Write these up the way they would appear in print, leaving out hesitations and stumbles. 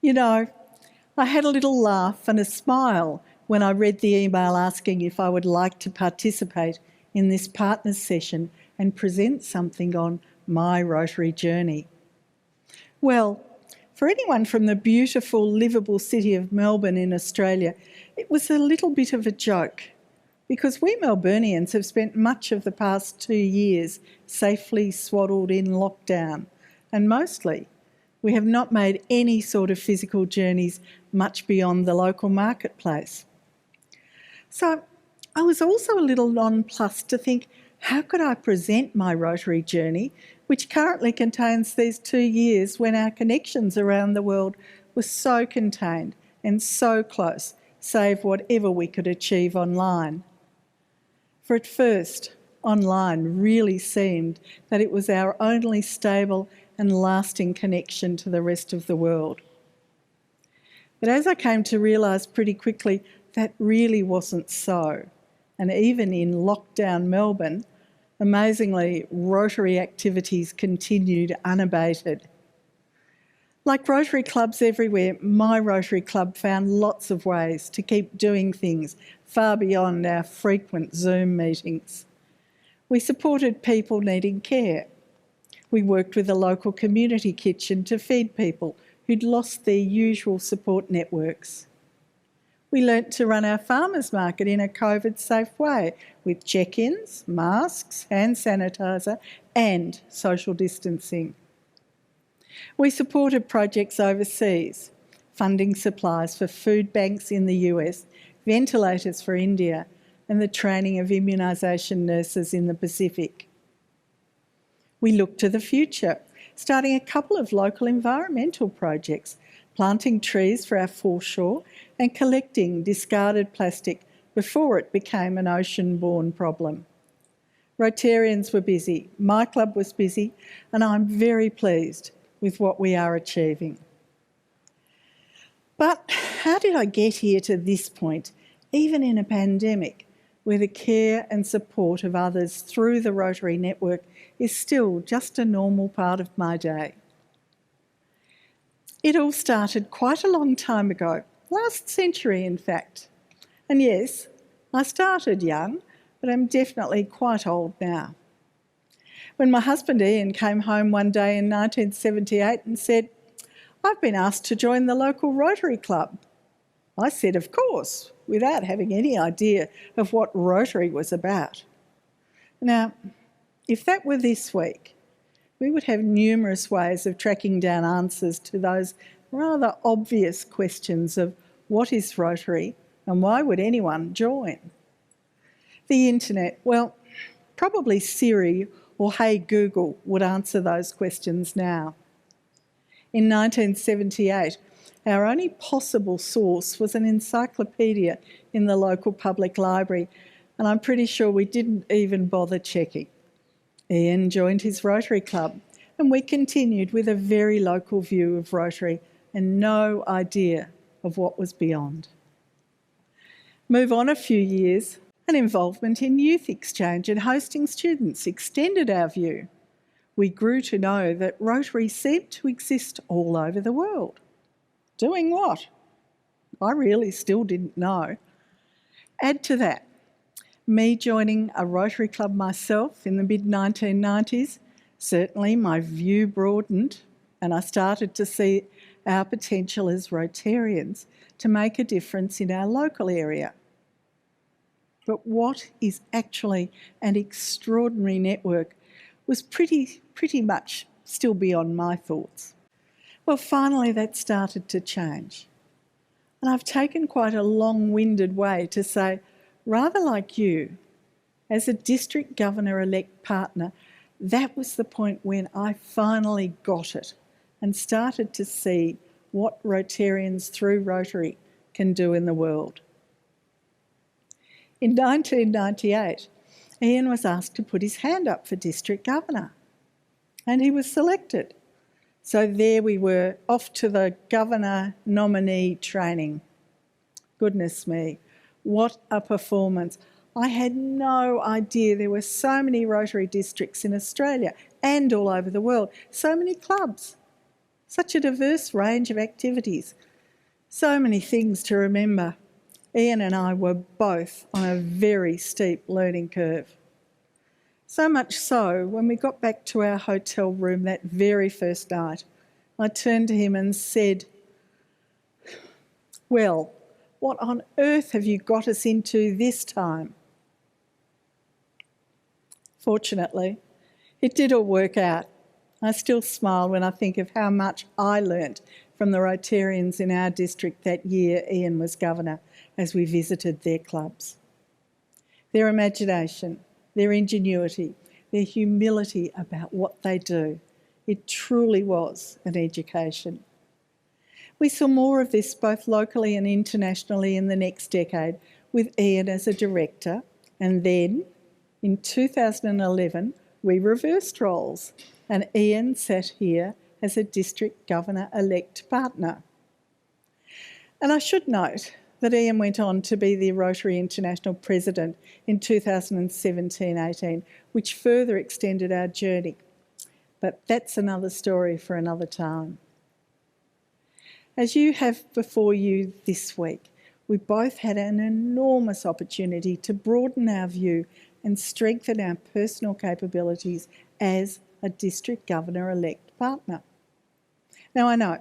You know, I had a little laugh and a smile when I read the email asking if I would like to participate in this partners session and present something on my Rotary journey. Well, for anyone from the beautiful, livable city of Melbourne in Australia, it was a little bit of a joke because we Melburnians have spent much of the past 2 years safely swaddled in lockdown, and mostly we have not made any sort of physical journeys much beyond the local marketplace. So I was also a little nonplussed to think, how could I present my Rotary journey, which currently contains these 2 years when our connections around the world were so contained and so close, save whatever we could achieve online. For at first, online really seemed that it was our only stable and lasting connection to the rest of the world. But as I came to realise pretty quickly, that really wasn't so. And even in lockdown Melbourne, amazingly, Rotary activities continued unabated. Like Rotary clubs everywhere, my Rotary club found lots of ways to keep doing things far beyond our frequent Zoom meetings. We supported people needing care. We worked with a local community kitchen to feed people who'd lost their usual support networks. We learnt to run our farmers market in a COVID-safe way with check-ins, masks, hand sanitiser and social distancing. We supported projects overseas, funding supplies for food banks in the US, ventilators for India and the training of immunisation nurses in the Pacific. We looked to the future, starting a couple of local environmental projects, planting trees for our foreshore and collecting discarded plastic before it became an ocean-borne problem. Rotarians were busy, my club was busy, and I'm very pleased with what we are achieving. But how did I get here to this point, even in a pandemic, where the care and support of others through the Rotary network is still just a normal part of my day? It all started quite a long time ago, last century in fact. And yes, I started young, but I'm definitely quite old now. When my husband Ian came home one day in 1978 and said, "I've been asked to join the local Rotary club," I said, of course, without having any idea of what Rotary was about. Now, if that were this week, we would have numerous ways of tracking down answers to those rather obvious questions of what is Rotary and why would anyone join? The internet, well, probably Siri or Hey Google would answer those questions now. In 1978, our only possible source was an encyclopedia in the local public library, and I'm pretty sure we didn't even bother checking. Ian joined his Rotary club, and we continued with a very local view of Rotary and no idea of what was beyond. Move on a few years, and involvement in youth exchange and hosting students extended our view. We grew to know that Rotary seemed to exist all over the world. Doing what? I really still didn't know. Add to that, me joining a Rotary club myself in the mid-1990s, certainly my view broadened and I started to see our potential as Rotarians to make a difference in our local area. But what is actually an extraordinary network was pretty much still beyond my thoughts. Well, finally that started to change. And I've taken quite a long-winded way to say, rather like you, as a district governor-elect partner, that was the point when I finally got it and started to see what Rotarians through Rotary can do in the world. In 1998, Ian was asked to put his hand up for district governor, and he was selected. So there we were, off to the governor nominee training. Goodness me, what a performance. I had no idea there were so many Rotary districts in Australia and all over the world, so many clubs, Such a diverse range of activities. So many things to remember. Ian and I were both on a very steep learning curve. So much so, when we got back to our hotel room that very first night, I turned to him and said, "Well, what on earth have you got us into this time?" Fortunately, it did all work out. I still smile when I think of how much I learnt from the Rotarians in our district that year Ian was governor as we visited their clubs. Their imagination, their ingenuity, their humility about what they do. It truly was an education. We saw more of this both locally and internationally in the next decade, with Ian as a director, and then in 2011 we reversed roles and Ian sat here as a district governor-elect partner. And I should note that Ian went on to be the Rotary International President in 2017-18, which further extended our journey. But that's another story for another time. As you have before you this week, we both had an enormous opportunity to broaden our view and strengthen our personal capabilities as a district governor-elect partner. Now I know,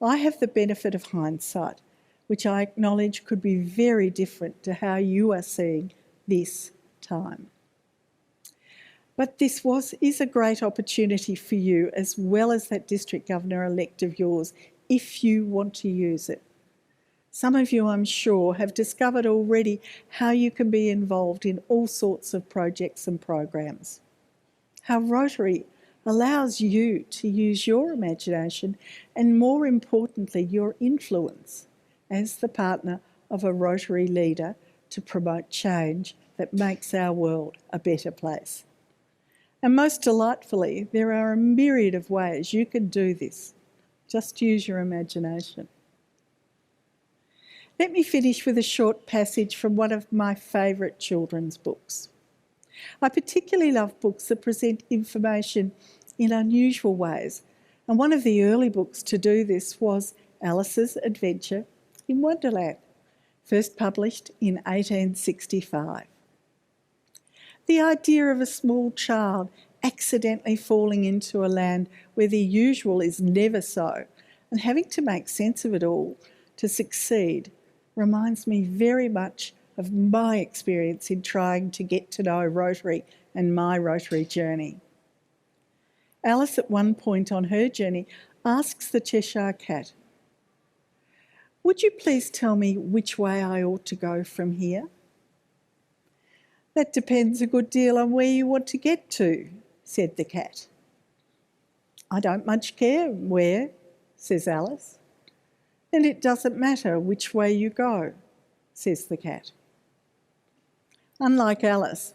I have the benefit of hindsight, which I acknowledge could be very different to how you are seeing this time. But this is a great opportunity for you as well as that district governor-elect of yours if you want to use it. Some of you, I'm sure, have discovered already how you can be involved in all sorts of projects and programs. How Rotary allows you to use your imagination and, more importantly, your influence as the partner of a Rotary leader to promote change that makes our world a better place. And most delightfully, there are a myriad of ways you can do this. Just use your imagination. Let me finish with a short passage from one of my favourite children's books. I particularly love books that present information in unusual ways, and one of the early books to do this was Alice's Adventure in Wonderland, first published in 1865. The idea of a small child accidentally falling into a land where the usual is never so and having to make sense of it all to succeed reminds me very much of my experience in trying to get to know Rotary and my Rotary journey. Alice, at one point on her journey, asks the Cheshire Cat, "Would you please tell me which way I ought to go from here?" "That depends a good deal on where you want to get to," said the cat. "I don't much care where," says Alice. "Then it doesn't matter which way you go," says the cat. Unlike Alice,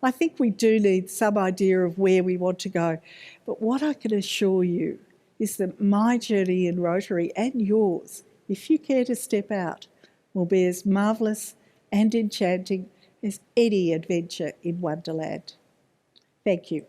I think we do need some idea of where we want to go, but what I can assure you is that my journey in Rotary and yours, if you care to step out, will be as marvellous and enchanting as any adventure in Wonderland. Thank you.